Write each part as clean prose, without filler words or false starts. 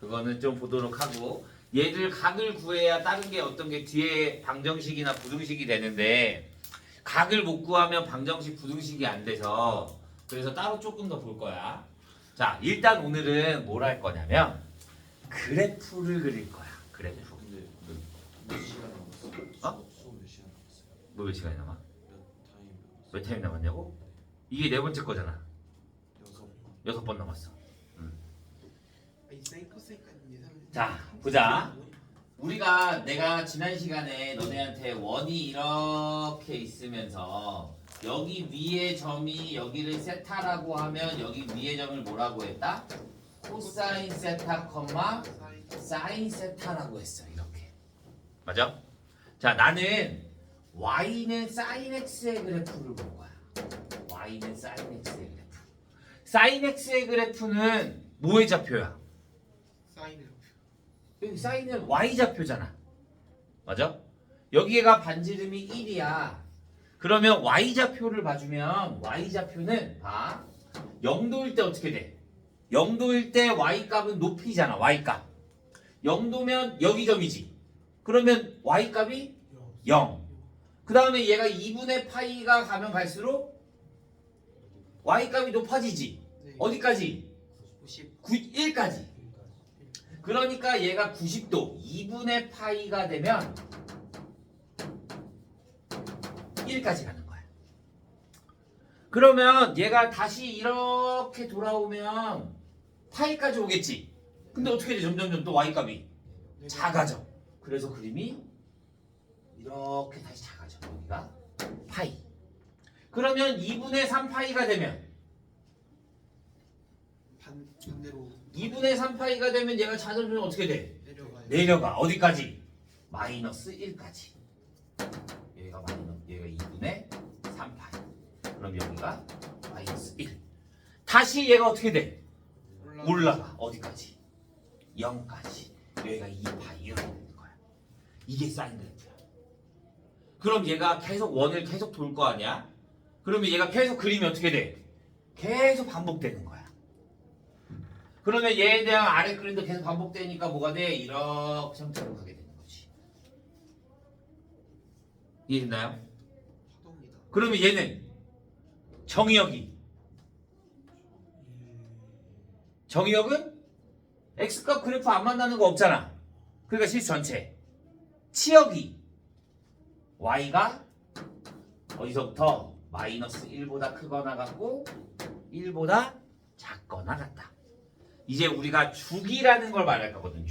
그거는 좀 보도록 하고 얘들 각을 구해야 다른 게 어떤 게 뒤에 방정식이나 부등식이 되는데 각을 못 구하면 방정식 부등식이 안 돼서 그래서 따로 조금 더 볼 거야. 자, 일단 오늘은 뭘 할 거냐면 그래프를 그릴 거야. 그래프. 근데 몇 시간 남았어요? 수업 몇 시간 남았어요? 뭐 몇 시간이 남아? 몇 타임 남았어요? 몇 타임 남았냐고? 이게 네 번째 거잖아. 6번. 6번 남았어. 사인 코사인까지 예상을. 자, 보자. 우리가 내가 지난 시간에 너네한테 원이 이렇게 있으면서 여기 위에 점이 여기를 세타라고 하면 여기 위에 점을 뭐라고 했다? 코사인 세타, 사인 세타라고 했어. 이렇게. 맞아? 자, 나는 y는 사인 x의 그래프를 볼 거야. y는 사인 x의 그래프. 사인 x의 그래프는 뭐의 좌표야? 사인을. 여기 사인은 y좌표잖아. 맞아? 여기가 반지름이 1이야. 그러면 y좌표를 봐주면 y좌표는 봐. 0도일 때 어떻게 돼? 0도일 때 y값은 높이잖아. y값. 0도면 여기 점이지. 그러면 y값이 0. 그 다음에 얘가 2분의 파이가 가면 갈수록 y값이 높아지지. 네. 어디까지? 90. 1까지. 그러니까 얘가 90도 2분의 파이가 되면 1까지 가는 거야. 그러면 얘가 다시 이렇게 돌아오면 파이까지 오겠지. 근데 어떻게 돼? 점점점 또 y값이 작아져. 그래서 그림이 이렇게 다시 작아져. 여기가 파이. 그러면 2분의 3파이가 되면 반대로 2분의 3파이가 되면 얘가 자전면 어떻게 돼? 내려가요. 내려가. 어디까지? 마이너스 1까지. 여기가 여기가 2분의 3파이. 그럼 여기가 마이너스 1. 다시 얘가 어떻게 돼? 올라가. 어디까지? 0까지. 여기가 2파이 이렇게 되는 거야. 이게 사인 그래프야. 그럼 얘가 계속 원을 계속 돌 거 아니야? 그러면 얘가 계속 그림이 어떻게 돼? 계속 반복되는 거야. 그러면 얘에 대한 아래 그림도 계속 반복되니까 뭐가 돼? 이렇게 형태로 가게 되는 거지. 이해됐나요? 파동이다. 그러면 얘는 정의역이 정의역은 x값 그래프 안 만나는 거 없잖아. 그러니까 실수 전체 치역이 y가 어디서부터 마이너스 1보다 크거나 같고 1보다 작거나 같다. 이제 우리가 주기라는 걸 말할 거거든.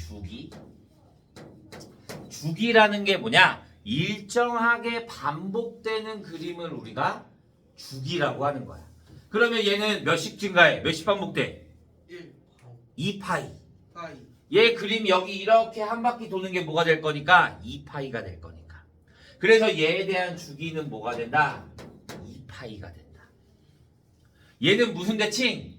주기라는 게 뭐냐? 일정하게 반복되는 그림을 우리가 주기라고 하는 거야. 그러면 얘는 몇씩 증가해? 몇씩 반복돼? 1 2파이. 파이. 얘 그림이 여기 이렇게 한 바퀴 도는 게 뭐가 될 거니까? 2파이가 될 거니까. 그래서 얘에 대한 주기는 뭐가 된다? 2파이가 된다. 얘는 무슨 대칭?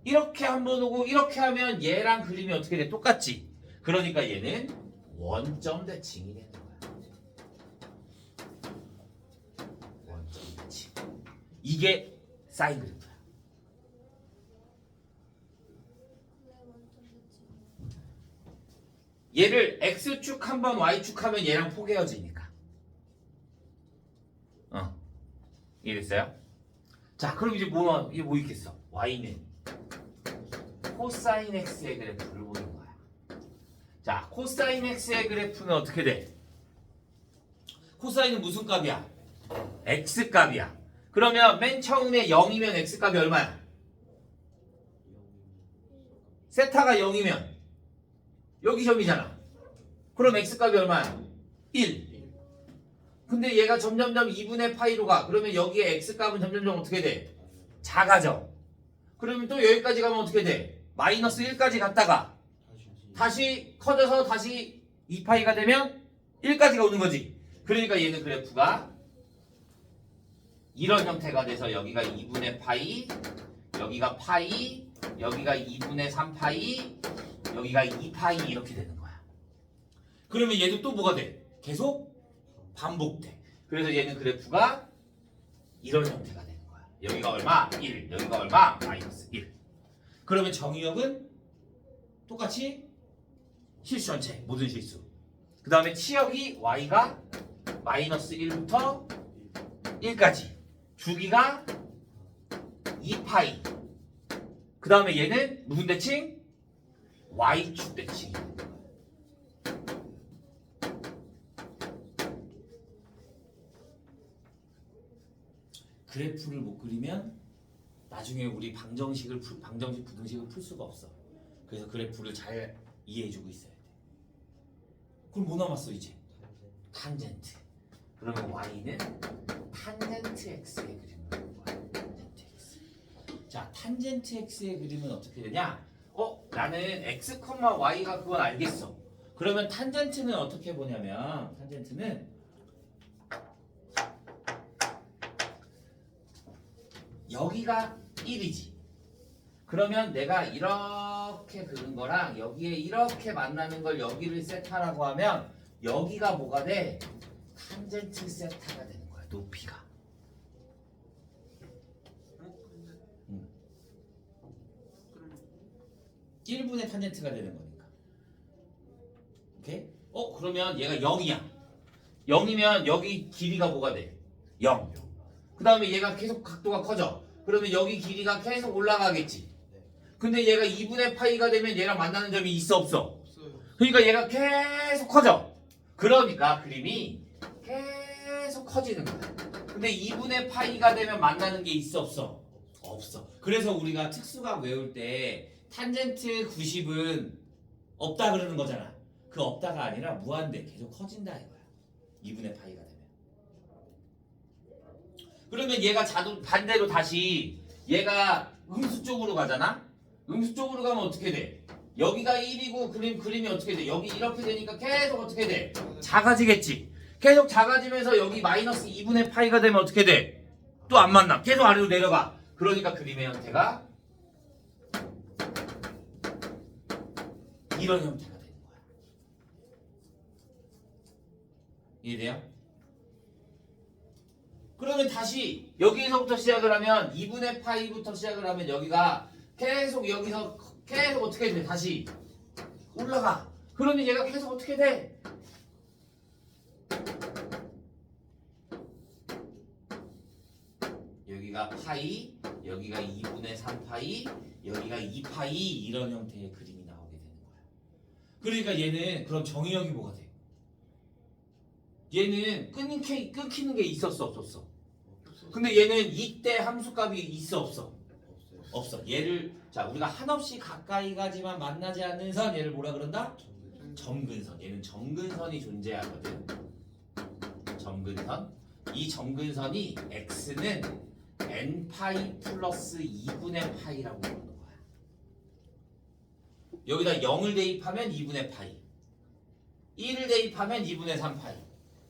이렇게 한번 오고 이렇게 하면 얘랑 그림이 어떻게 돼? 똑같지? 그러니까 얘는 원점 대칭이 되는 거야. 원점 대칭. 이게 사인 그래프야. 얘를 x축 한번 y축 하면 얘랑 포개어지니까. 이해됐어요? 자, 그럼 이제 이게 뭐 있겠어? y는 코사인 x의 그래프를 보는 거야. 자, 코사인 x의 그래프는 어떻게 돼? 코사인은 무슨 값이야? x 값이야. 그러면 맨 처음에 0이면 x 값이 얼마야? 세타가 0이면 여기 점이잖아. 그럼 x 값이 얼마야? 1. 근데 얘가 점점점 2분의 파이로 가. 그러면 여기에 x 값은 점점점 어떻게 돼? 작아져. 그러면 또 여기까지 가면 어떻게 돼? 마이너스 1까지 갔다가 다시 커져서 다시 2파이가 되면 1까지가 오는 거지. 그러니까 얘는 그래프가 이런 형태가 돼서 여기가 2분의 파이, 여기가 파이, 여기가 2분의 3파이, 여기가 2파이 이렇게 되는 거야. 그러면 얘도 또 뭐가 돼? 계속 반복돼. 그래서 얘는 그래프가 이런 형태가 되는 거야. 여기가 얼마? 1, 여기가 얼마? 마이너스 1. 그러면 정의역은 똑같이 실수 전체 모든 실수. 그 다음에 치역이 y가 마이너스 1부터 1까지. 주기가 2파이. 그 다음에 얘는 무슨 대칭? y축 대칭이. 그래프를 못 그리면 나중에 우리 방정식 부등식을 풀 수가 없어. 그래서 그래프를 잘 이해해주고 있어야 돼. 그럼 뭐 남았어 이제? 탄젠트. 그러면 y는 탄젠트 x의 그림을 그리는 거야. 탄젠트 x. 자, 탄젠트 x의 그림은 어떻게 되냐? 나는 x, y가 그건 알겠어. 그러면 탄젠트는 어떻게 보냐면 탄젠트는 여기가 1이지. 그러면 내가 이렇게 그린 거랑 여기에 이렇게 만나는 걸 여기를 세타라고 하면 여기가 뭐가 돼? 탄젠트 세타가 되는 거야. 높이가. 근데 응. 그럼 1분의 탄젠트가 되는 거니까. 오케이? 그러면 얘가 0이야. 0이면 여기 길이가 뭐가 돼? 0. 그 다음에 얘가 계속 각도가 커져. 그러면 여기 길이가 계속 올라가겠지. 근데 얘가 2분의 파이가 되면 얘랑 만나는 점이 있어 없어? 없어요. 그러니까 얘가 계속 커져. 그러니까 그림이 계속 커지는 거야. 근데 2분의 파이가 되면 만나는 게 있어 없어? 없어. 그래서 우리가 특수각 외울 때 탄젠트 90은 없다 그러는 거잖아. 그 없다가 아니라 무한대 계속 커진다 이거야. 2분의 파이가 되면. 그러면 얘가 반대로 다시 얘가 음수 쪽으로 가잖아. 음수 쪽으로 가면 어떻게 돼? 여기가 1이고 그림이 어떻게 돼? 여기 이렇게 되니까 계속 어떻게 돼? 작아지겠지. 계속 작아지면서 여기 마이너스 2분의 파이가 되면 어떻게 돼? 또 안 만나. 계속 아래로 내려가. 그러니까 그림의 형태가 이런 형태가 되는 거야. 이해돼요? 그러면 다시 여기서부터 시작을 하면 2분의 파이부터 시작을 하면 여기가 계속 여기서 계속 어떻게 돼? 다시 올라가. 그러면 얘가 계속 어떻게 돼? 여기가 파이, 여기가 2분의 3파이, 여기가 2파이 이런 형태의 그림이 나오게 되는 거야. 그러니까 얘는 그럼 정의역이 뭐가 돼? 얘는 끊기는 게 있었어 없었어? 근데 얘는 이때 함수값이 있어 없어? 없어. 얘를 자 우리가 한없이 가까이 가지만 만나지 않는 선 얘를 뭐라 그런다? 점근선. 얘는 점근선이 존재하거든. 점근선. 이 점근선이 x는 n파이 플러스 2분의 파이라고 부르는 거야. 여기다 0을 대입하면 2분의 파이, 1을 대입하면 2분의 3파이,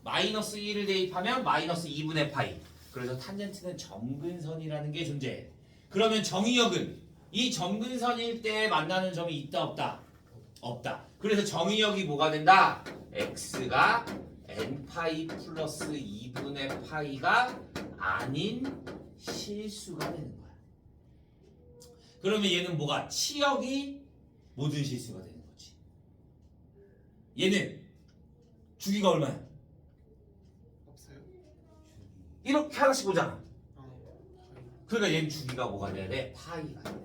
마이너스 1을 대입하면 마이너스 2분의 파이. 그래서 탄젠트는 점근선이라는 게 존재해. 그러면 정의역은 이 점근선일 때 만나는 점이 있다 없다? 없다. 그래서 정의역이 뭐가 된다? x가 n파이 플러스 2분의 파이가 아닌 실수가 되는 거야. 그러면 얘는 뭐가? 치역이 모든 실수가 되는 거지. 얘는 주기가 얼마야? 없어요. 이렇게 하나씩 보잖아. 파이. 그러니까 얘는 주기가 뭐가 돼야 돼? 파이가 돼.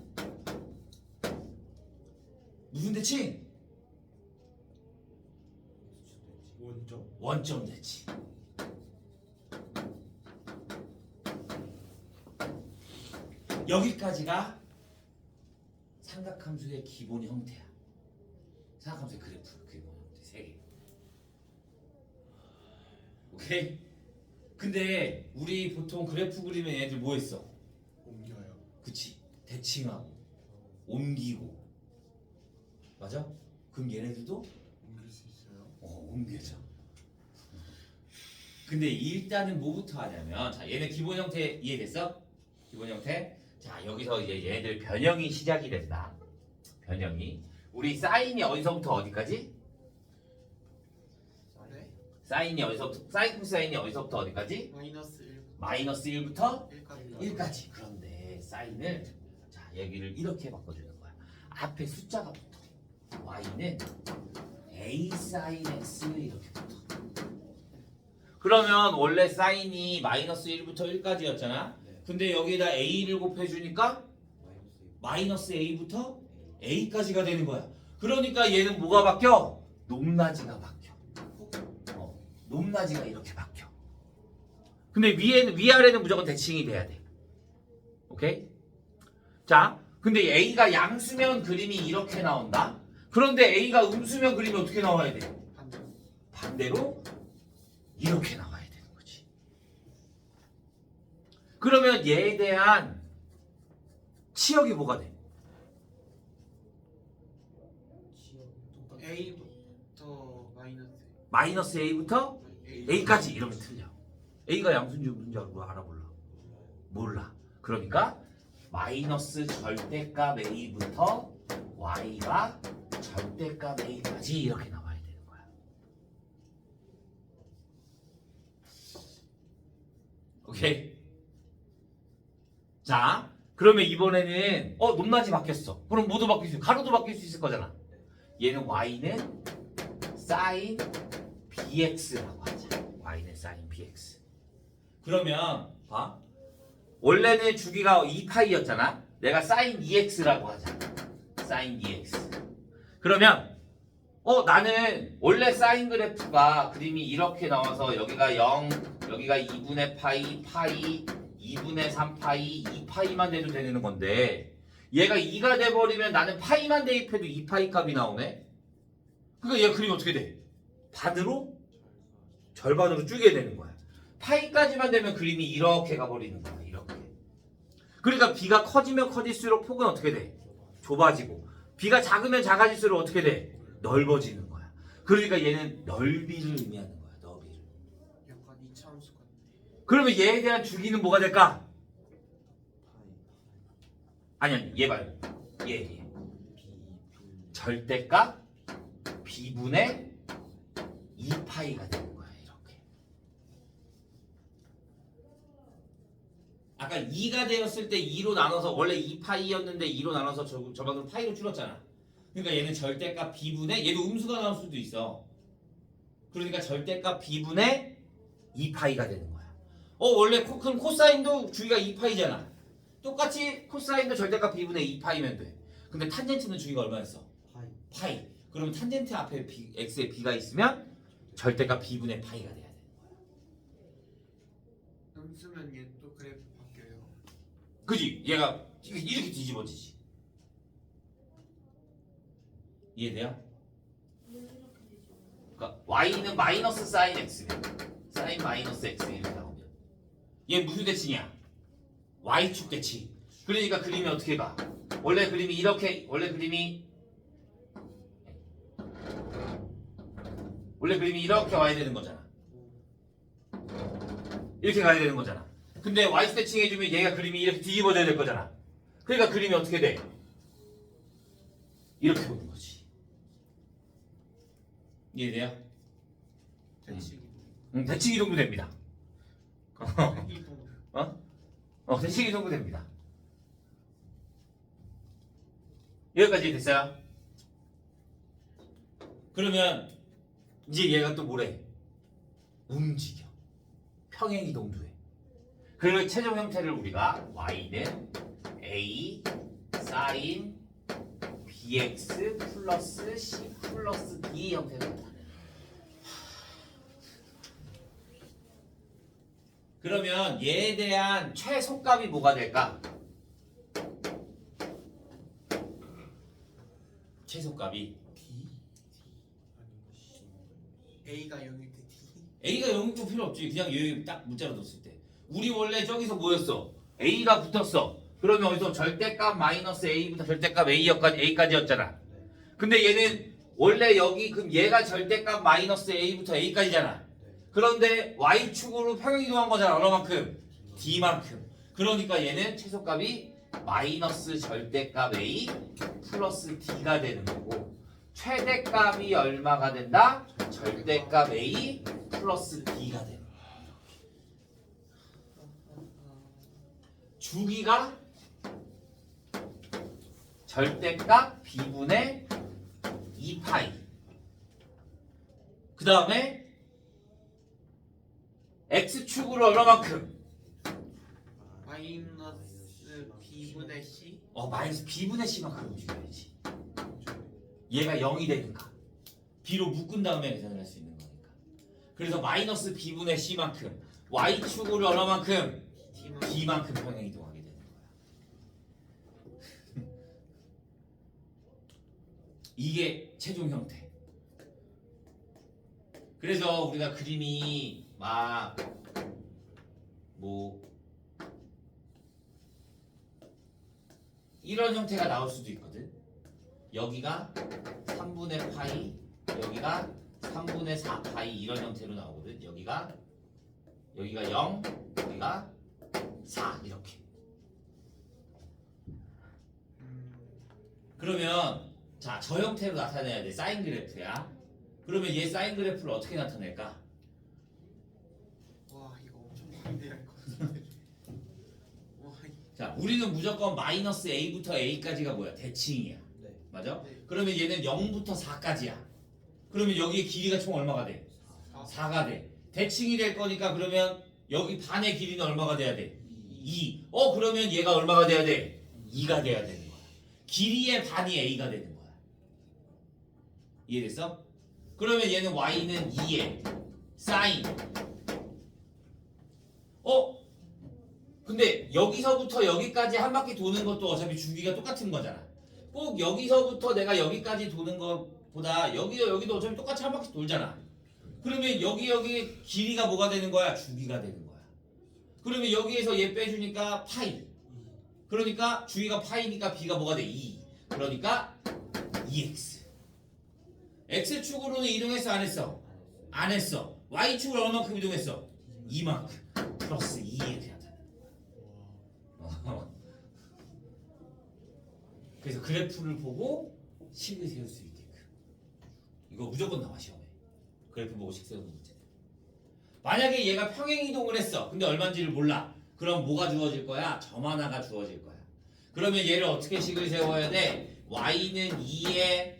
무슨 대칭? 원점? 원점 대칭. 여기까지가 삼각함수의 기본 형태야. 삼각함수의 그래프 기본 형태 3개. 오케이? 근데 우리 보통 그래프 그리면 얘들 뭐 했어? 옮겨요. 그치? 대칭하고 옮기고. 맞아? 그럼 얘네들도 옮길 수 있어요? 옮겨져. 근데 일단은 뭐부터 하냐면 자 얘네 기본 형태 이해됐어? 기본 형태. 자 여기서 이제 얘네들 변형이 시작이 된다. 변형이. 우리 사인이 어디서부터 어디까지? 네. 사인이 어디서부터? 사인 코사인이 어디서부터 어디까지? 마이너스 1. 마이너스 1부터 1까지. 1까지. 그런데 사인을 자 여기를 이렇게 바꿔주는 거야. 앞에 숫자가 붙어. y는 a sin x 이렇게 붙어. 그러면 원래 사인이 마이너스 1부터 1까지였잖아. 네. 근데 여기에다 a를 곱해주니까 마이너스 마이너스 a부터 a까지가 되는 거야. 그러니까 얘는 뭐가 바뀌어? 높낮이가 바뀌어. 높낮이가 이렇게 바뀌어. 근데 위아래는 무조건 대칭이 돼야 돼. 오케이? 자, 근데 A가 양수면 그림이 이렇게 나온다. 그런데 A가 음수면 그림이 어떻게 나와야 돼? 반대. 반대로 이렇게 나와야 되는 거지. 그러면 얘에 대한 치역이 뭐가 돼? A부터 마이너스 마이너스 A부터 A까지 이러면 틀려. A가 양수인지 음수인지 알아볼라? 몰라. 그러니까 마이너스 절대값 A부터 Y가 절대값 A까지 이렇게 나와야 되는 거야. 오케이? 자, 그러면 이번에는 높낮이 바뀌었어. 그럼 뭐도 바뀔 수 있어? 가로도 바뀔 수 있을 거잖아. 얘는 Y는 sin bx라고 하자. Y는 sin bx. 그러면 봐. 원래는 주기가 2파이였잖아. 내가 sin 2x라고 하자. sin 2x. 그러면 나는 원래 사인 그래프가 그림이 이렇게 나와서 여기가 0, 여기가 2분의 파이, 2분의 3파이, 2파이만 돼도 되는 건데 얘가 2가 돼버리면 나는 파이만 대입해도 2파이 값이 나오네. 그러니까 얘 그림이 어떻게 돼? 반으로? 절반으로 줄게 되는 거야. 파이까지만 되면 그림이 이렇게 가버리는 거야. 이렇게. 그러니까 b가 커지면 커질수록 폭은 어떻게 돼? 좁아지고 b가 작으면 작아질수록 어떻게 돼? 넓어지는 거야. 그러니까 얘는 넓이를 의미하는 거야. 넓이를. 약간 이차함수 같네. 그러면 얘에 대한 주기는 뭐가 될까? 아니 얘 말고 얘 절대값 b분의 2파이가 되는 거야. 이렇게. 아까 2가 되었을 때 2로 나눠서 원래 2파이였는데 2로 나눠서 저 방금 파이로 줄였잖아. 그러니까 얘는 절대값 b분의 얘도 음수가 나올 수도 있어. 그러니까 절대값 b분의 2파이가 되는 거야. 원래 그럼 코사인도 주기가 2파이잖아. 똑같이 코사인도 절대값 b분의 2파이면 돼. 근데 탄젠트는 주기가 얼마였어? 파이. 그러면 탄젠트 앞에 x에 b가 있으면 절대값 b분의 파이가 돼야 되는 거야. 음수면 얘 또 그래프 바뀌어요. 그지? 얘가 이렇게 뒤집어지지. 이해돼요? 그러니까 y는 마이너스 사인 x면 사인 마이너스 x 이렇게 나오면 얘 무슨 대칭이야? y축 대칭. 그러니까 그림이 어떻게 가? 원래 그림이 이렇게 와야 되는 거잖아. 이렇게 가야 되는 거잖아. 근데 y축 대칭 해주면 얘가 그림이 이렇게 뒤집어져야 될 거잖아. 그러니까 그림이 어떻게 돼? 이렇게 보는 거지. 이해돼요? 대칭. 대칭 이 정도 됩니다. 이동. 대칭 이 정도 됩니다. 여기까지 됐어요? 그러면 이제 얘가 또 뭐래? 움직여. 평행이동도 해. 그리고 최종 형태를 우리가 y는 a sin bx 플러스 c 플러스 d 형태로 나타내. 그러면 얘에 대한 최소값이 뭐가 될까? 최소값이 A가 0일 때 D. A가 0도 필요 없지. 그냥 여기 딱 문자로 넣었을 때. 우리 원래 저기서 뭐였어? A가 붙었어. 그러면 어디서 절대값 마이너스 A부터 절대값 A까지였잖아. 근데 얘는 원래 여기 그럼 얘가 절대값 마이너스 A부터 A까지잖아. 그런데 Y축으로 평행이동한 거잖아. 얼마만큼? D만큼. 그러니까 얘는 최소값이 마이너스 절대값 A 플러스 D가 되는 거고 최대값이 얼마가 된다? 절대값 A 플러스 D가 되는 거야. 주기가 절대값 b분의 2파이. 그 다음에 x축으로 얼마만큼? 마이너스 b분의 c. 마이너스 b분의 c만큼 움직여야지. 얘가 0이 되는가? b로 묶은 다음에 계산을 할 수 있는 거니까. 그래서 마이너스 b분의 c만큼 y축으로 얼마만큼? d만. b만큼 평행 이동하게 되는 거야. 이게 최종 형태. 그래서 우리가 그림이 막 뭐 이런 형태가 나올 수도 있거든. 여기가 3분의 파이, 여기가 3분의 4 파이 이런 형태로 나오거든. 여기가 0, 여기가 4 이렇게. 그러면 자, 저 형태로 나타내야 돼. 사인 그래프야. 그러면 얘 사인 그래프를 어떻게 나타낼까? 와 이거 엄청 방대할 것 같은데. 와 자, 우리는 무조건 마이너스 a부터 a까지가 뭐야? 대칭이야. 네. 맞아? 네. 그러면 얘는 0부터 4까지야. 그러면 여기에 길이가 총 얼마가 돼? 4. 4가 돼. 대칭이 될 거니까 그러면 여기 반의 길이는 얼마가 돼야 돼? 2. 그러면 얘가 얼마가 돼야 돼? 2가 돼야 되는 거야. 길이의 반이 a가 되는 거야. 이해됐어? 그러면 얘는 y는 2에 사인. 근데 여기서부터 여기까지 한 바퀴 도는 것도 어차피 주기가 똑같은 거잖아. 꼭 여기서부터 내가 여기까지 도는 것보다 여기도 어차피 똑같이 한 바퀴 돌잖아. 그러면 여기 길이가 뭐가 되는 거야? 주기가 되는 거야. 그러면 여기에서 얘 빼주니까 파이. 그러니까 주기가 파이니까 b가 뭐가 돼? 2. 그러니까 2x. x축으로는 이동했어 안 했어? 안 했어. y축으로 얼마만큼 이동했어? 2만큼. 플러스 2에 대한. 그래서 그래프를 보고 식을 세울 수 있게끔. 이거 무조건 나와 시험에. 그래프 보고 식 세우는 문제. 만약에 얘가 평행 이동을 했어. 근데 얼마인지를 몰라. 그럼 뭐가 주어질 거야? 점 하나가 주어질 거야. 그러면 얘를 어떻게 식을 세워야 돼? y는 2에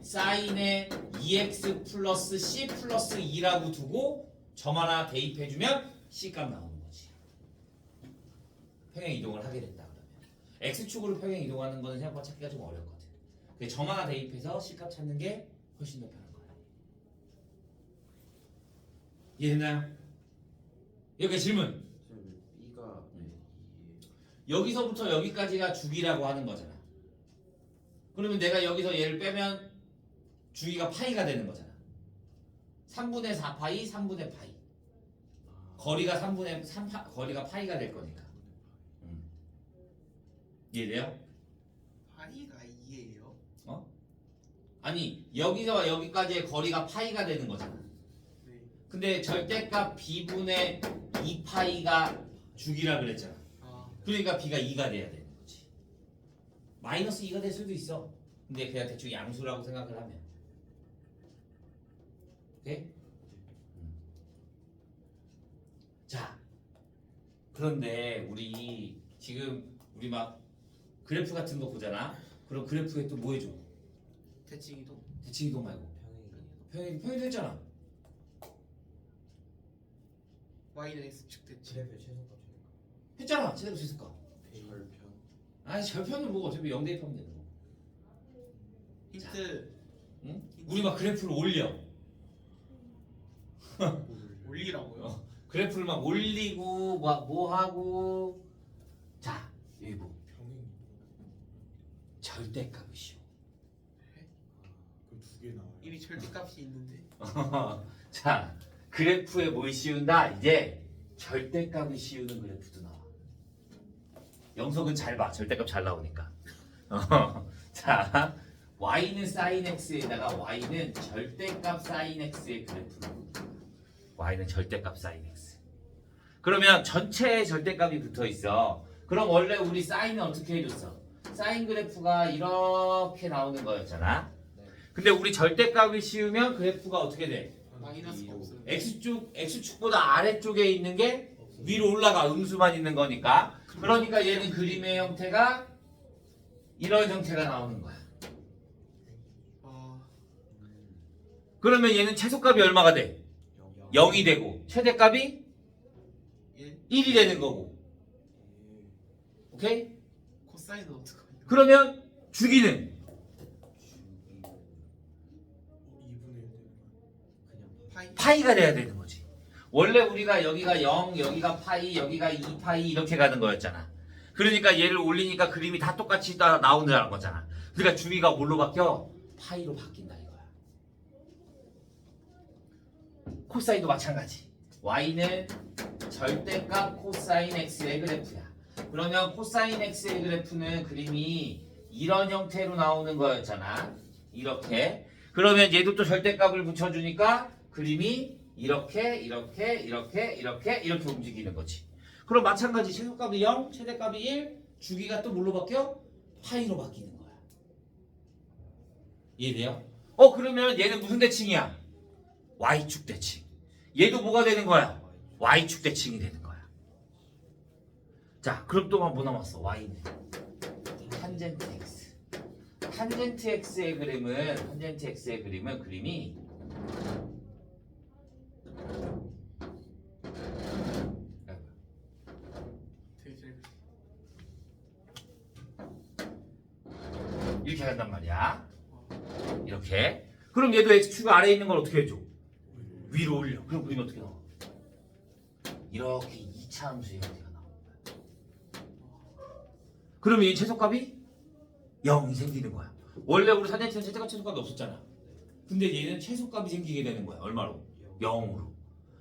사인에 2x 플러스 c 플러스 2라고 두고 점 하나 대입해주면 c값 나오는 거지. 평행 이동을 하게 된다 그러면. x축으로 평행 이동하는 거는 생각보다 찾기가 좀 어렵거든. 근데 점 하나 대입해서 c값 찾는 게 훨씬 더 편한 거야. 이해됐나요? 여기 질문. B가 여기서부터 여기까지가 주기라고 하는 거잖아. 그러면 내가 여기서 얘를 빼면 주기가 파이가 되는 거잖아. 3분의 4 파이, 3분의 파이. 거리가 3분의 3 거리가 파이가 될 거니까. 이해돼요? 파이가 2예요? 아니 여기서 여기까지의 거리가 파이가 되는 거잖아. 네. 근데 절대값 b분의 2파이가 주기라 그랬잖아. 그러니까 b가 2가 돼야 되는 거지. 마이너스 2가 될 수도 있어. 근데 그냥 대충 양수라고 생각을 하면. 오케이? 자, 그런데 우리 지금 우리 막 그래프 같은 거 보잖아. 그럼 그래프에 또 뭐 해줘? 대칭 이동. 대칭 이동 말고 평행이동. 평행도 했잖아. y는 x축 대칭. 최대 최소값 했잖아. 제대로 했을까? 절편. 아니 절편은 뭐 어차피 0 대입하면 되는 거. 힌트. 응? 우리 막 그래프를 올려. 올리라고요? 그래프를 막 올리고 막 뭐 하고. 자, 여기 뭐 평행 절대값이 쉬워. 그 두 개 나와요. 이미 절대값이 있는데. 자, 그래프에 뭘 씌운다? 이제 절대값을 씌우는 그래프도 나와. 영석은 잘 봐. 절대값 잘 나오니까. 자, y는 sin x에다가 y는 절대값 sin x의 그래프로. y는 절대값 sin x. 그러면 전체에 절대값이 붙어 있어. 그럼 원래 우리 사인은 어떻게 해줬어? 사인 그래프가 이렇게 나오는 거였잖아. 근데 우리 절대값을 씌우면 그래프가 어떻게 돼? 마이너스가 없어요. x축보다 아래쪽에 있는 게 위로 올라가. 음수만 있는 거니까. 그러니까 얘는 그림의 형태가 이런 형태가 나오는 거야. 아, 그러면 얘는 최소값이 얼마가 돼? 0이 되고 최대값이 1 1이 되는 거고. 오케이? 코사인은 어떡하냐? 그러면 주기는 2분의 1 파이 파이가 돼야 되는 거지. 원래 우리가 여기가 0, 여기가 파이, 여기가 2파이 이렇게 가는 거였잖아. 그러니까 얘를 올리니까 그림이 다 똑같이 나온다는 거잖아. 그러니까 주기가 뭘로 바뀌어? 파이로 바뀐다 이거야. 코사인도 마찬가지. y는 절대값 코사인 x의 그래프야. 그러면 코사인 x의 그래프는 그림이 이런 형태로 나오는 거였잖아. 이렇게. 그러면 얘도 또 절대값을 붙여주니까 그림이 이렇게 움직이는 거지. 그럼 마찬가지 최소값이 0, 최대값이 1, 주기가 또 뭘로 바뀌어? 파이로 바뀌는 거야. 이해돼요? 그러면 얘는 무슨 대칭이야? y축 대칭. 얘도 뭐가 되는 거야? y축 대칭이 되는 거야. 자, 그럼 또 뭐 남았어? y는 탄젠트 x. 탄젠트 x의 그림은 그림이 되게 잘 이렇게 간단 말이야. 이렇게. 그럼 얘도 x축 아래에 있는 걸 어떻게 해줘? 위로 올려. 그럼 그림이 어떻게 나와? 이렇게 2차 함수의 형태가 나오는 거야. 그러면 이 최소값이 0이 생기는 거야. 원래 우리 탄젠트는 최소값이 없었잖아. 근데 얘는 최소값이 생기게 되는 거야. 얼마로? 0으로.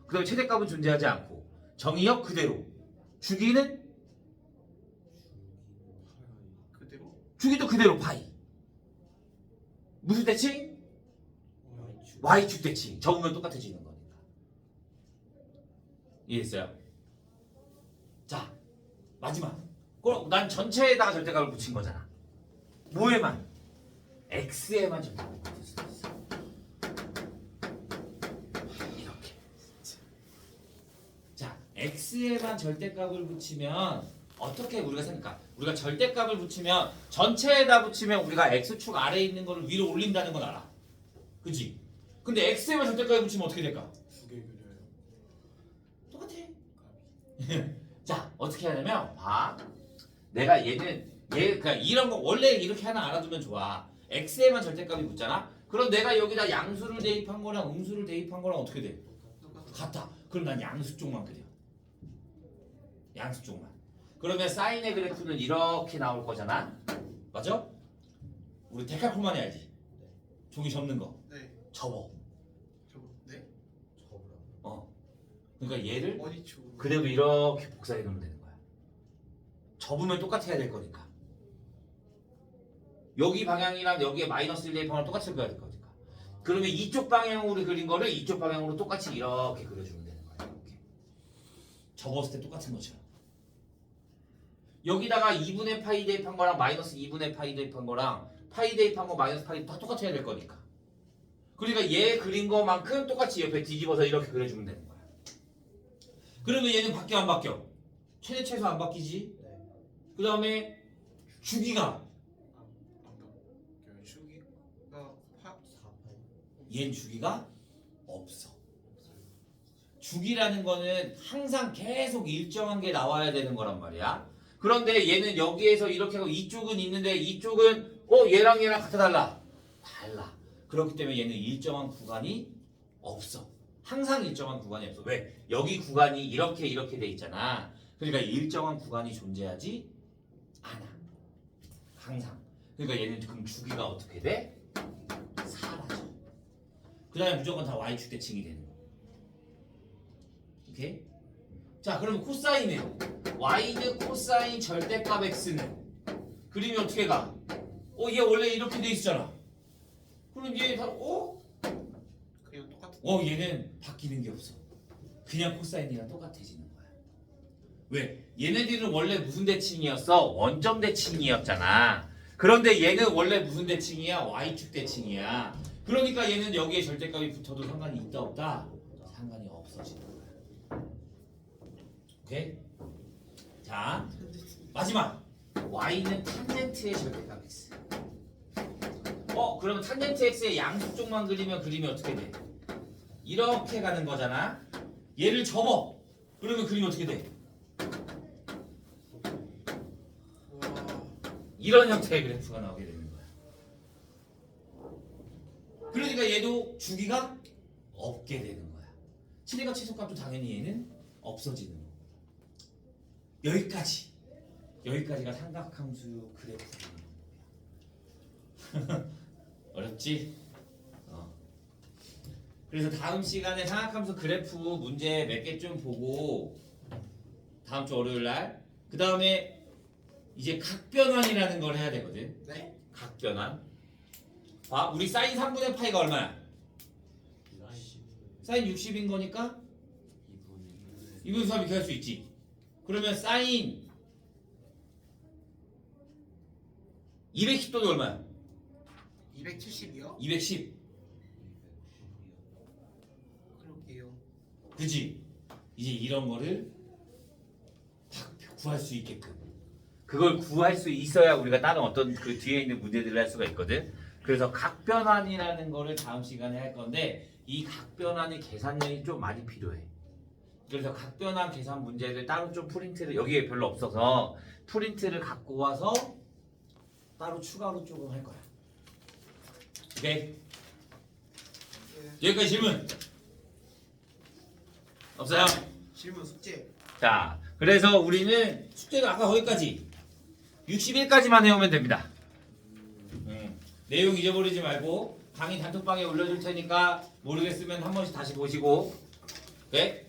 그 다음에 최대값은 존재하지 않고 정의역 그대로. 주기는 그대로 주기도 그대로 파이. 무슨 대칭? y축 대칭. 적으면 똑같아지는 거니까. 이해했어요? 자, 마지막. 난 전체에다가 절대값을 붙인 거잖아. 뭐에만? x에만 절대값을 붙일 수 있어. 이렇게. 자, x에만 절대값을 붙이면 어떻게 우리가 생각할까? 우리가 절대값을 붙이면 전체에다 붙이면 우리가 x축 아래에 있는 거를 위로 올린다는 건 알아. 그치? 근데 x에만 절대값을 붙이면 어떻게 될까? 두개 그려요. 똑같아. 자, 어떻게 하냐면 봐. 내가 그러니까 이런 거 원래 이렇게 하나 알아두면 좋아. x에만 절대값이 붙잖아. 그럼 내가 여기다 양수를 대입한 거랑 음수를 대입한 거랑 어떻게 돼? 똑같아. 같아. 그럼 난 양수 쪽만 그려. 양수 쪽만. 그러면 사인의 그래프는 이렇게 나올 거잖아. 맞아? 우리 데칼코마니 알지? 종이 접는 거. 네. 접어. 저거 네. 그러니까 얘를 어디 쪽으로? 그대로 이렇게 복사해 놓으면 되는 거야. 접으면 똑같아야 될 거니까. 여기 방향이랑 여기에 마이너스 1 대입한 거랑 똑같이 그려야 될 거니까. 그러면 이쪽 방향으로 그린 거를 이쪽 방향으로 똑같이 이렇게 그려주면 되는 거야. 이렇게. 접었을 때 똑같은 것처럼. 여기다가 2분의 파이 대입한 거랑 마이너스 2분의 파이 대입한 거랑 파이 대입한 거 마이너스 파이 다 똑같아야 될 거니까. 그러니까 얘 그린 거만큼 똑같이 옆에 뒤집어서 이렇게 그려주면 되는 거야. 그러면 얘는 바뀌어 안 바뀌어? 최대 최소 안 바뀌지? 그 다음에 주기가 주기가 얘는 주기가 없어. 주기라는 거는 항상 계속 일정한 게 나와야 되는 거란 말이야. 그런데 얘는 여기에서 이렇게 하고 이쪽은 있는데 이쪽은 얘랑 같아 달라. 그렇기 때문에 얘는 일정한 구간이 없어. 항상 일정한 구간이 없어. 왜? 여기 구간이 이렇게 돼 있잖아. 그러니까 일정한 구간이 존재하지 않아. 항상. 그러니까 얘는 그럼 주기가 어떻게 돼? 사라져. 그 다음에 무조건 다 y축 대칭이 되는 거. 오케이? 자, 그러면 코사인은 y는 코사인 절대값 x는 그림이 어떻게 가? 얘 원래 이렇게 돼 있었잖아. 그럼 얘 다 그냥 똑같은. 얘는 바뀌는 게 없어. 그냥 코사인이랑 똑같아지는 거야. 왜? 얘네들은 원래 무슨 대칭이었어? 원점 대칭이었잖아. 그런데 얘는 원래 무슨 대칭이야? y축 대칭이야. 그러니까 얘는 여기에 절대값이 붙어도 상관이 있다 없다? 상관이 없어지는 거야. 오케이? 자, 마지막. y는 탄젠트의 절대값 x. 그러면 탄젠트 x의 양수 쪽만 그리면 어떻게 돼? 이렇게 가는 거잖아. 얘를 접어. 그러면 그림이 어떻게 돼? 와. 이런 형태의 그래프가 나오게 되는 거야. 그러니까 얘도 주기가 없게 되는 거야. 최대값 최소값도 당연히 얘는 없어지는 거고. 여기까지가 삼각함수 그래프인 거야. 어렵지? 그래서 다음 시간에 삼각함수 그래프 문제 몇 개 좀 보고 다음 주 월요일 날 그 다음에 이제 각변환이라는 걸 해야 되거든. 네? 각변환. 봐, 우리 사인 3분의 파이가 얼마야? 사인 60인 거니까 2분의 3 이렇게 할 수 있지. 그러면 사인 210도는 얼마야? 270이요? 210. 그럴게요. 그지? 이제 이런 거를 딱 구할 수 있게끔. 그걸 구할 수 있어야 우리가 다른 어떤 그 뒤에 있는 문제들을 할 수가 있거든. 그래서 각변환이라는 거를 다음 시간에 할 건데 이 각변환의 계산량이 좀 많이 필요해. 그래서 각변환 계산 문제를 따로 좀 프린트를 여기에 별로 없어서 프린트를 갖고 와서 따로 추가로 조금 할 거야. 오케이? 여기까지 질문 없어요? 질문 숙제. 자, 그래서 우리는 숙제는 아까 거기까지 61까지만 해오면 됩니다. 내용 잊어버리지 말고 강의 단톡방에 올려줄 테니까 모르겠으면 한 번씩 다시 보시고, 오케이?